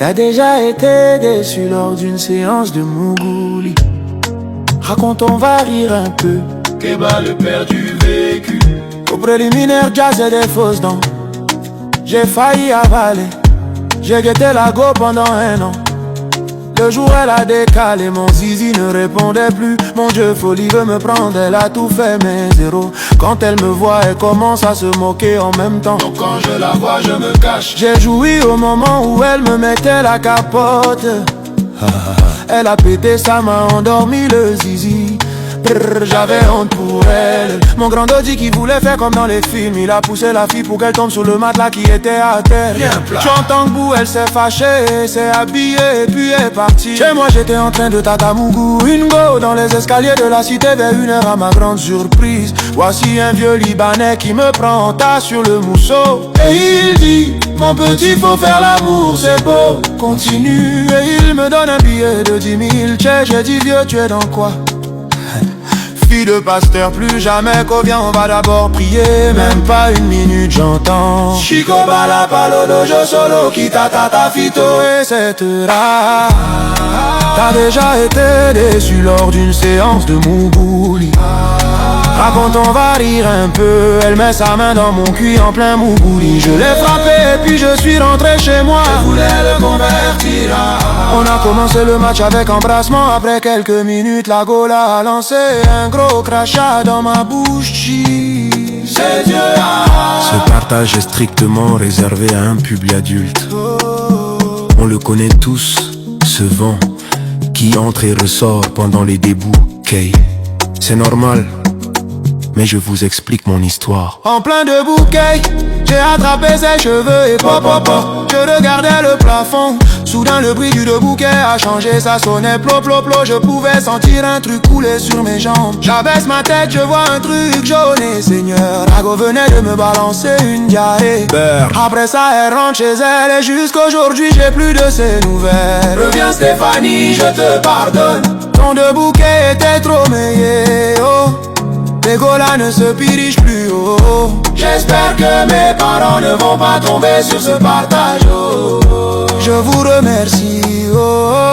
T'as déjà été déçu lors d'une séance de Mougouli. Raconte, on va rire un peu. Kéba, le père du vécu. Au préliminaire, jazz et des fausses dents. J'ai failli avaler. J'ai guetté la go pendant 1 an. Le jour elle a décalé, mon zizi ne répondait plus. Mon Dieu, folie veut me prendre, elle a tout fait mais zéro. Quand elle me voit, elle commence à se moquer en même temps. Donc quand je la vois, je me cache. J'ai joui au moment où elle me mettait la capote. Elle a pété, ça m'a endormi le zizi. J'avais honte pour elle. Mon grand Dodi qui voulait faire comme dans les films, il a poussé la fille pour qu'elle tombe sur le matelas qui était à terre. J'entends que bout, elle s'est fâchée, s'est habillée et puis est partie. Chez moi j'étais en train de tatamougou une go dans les escaliers de la cité vers 1h à ma grande surprise. Voici un vieux Libanais qui me prend en tas sur le mousseau. Et il dit, mon petit faut faire l'amour, c'est beau. Continue et il me donne un billet de 10 000. J'ai dit vieux, tu es dans quoi? Fille de pasteur, plus jamais qu'au vient, on va d'abord prier. Même pas 1 minute, j'entends Chico bala palo dojo solo, kita tata fito, etc. T'as déjà été déçu lors d'une séance de Mougouli. Raconte, on va rire un peu. Elle met sa main dans mon cul en plein Mougouli. Je l'ai frappé et puis je suis rentré chez moi. Je voulais le convertir. On a commencé le match avec embrassement. Après quelques minutes, la gola a lancé un gros crachat dans ma bouche. C'est Dieu. Ce partage est strictement réservé à un public adulte. On le connaît tous, ce vent qui entre et ressort pendant les débouquets. C'est normal, mais je vous explique mon histoire. En plein de bouquets, j'ai attrapé ses cheveux et pop pop pop. Je regardais le plafond. Soudain le bruit du bouquet a changé, ça sonnait plo plo plo. Je pouvais sentir un truc couler sur mes jambes. J'abaisse ma tête, je vois un truc jaune et Seigneur, Rago venait de me balancer une diarrhée. Après ça elle rentre chez elle et jusqu'aujourd'hui j'ai plus de ses nouvelles. Reviens Stéphanie, je te pardonne. Ton bouquet était trop meilleur, oh. Les golas ne se dirigent plus haut. J'espère que mes parents ne vont pas tomber sur ce partage. Je vous remercie, oh.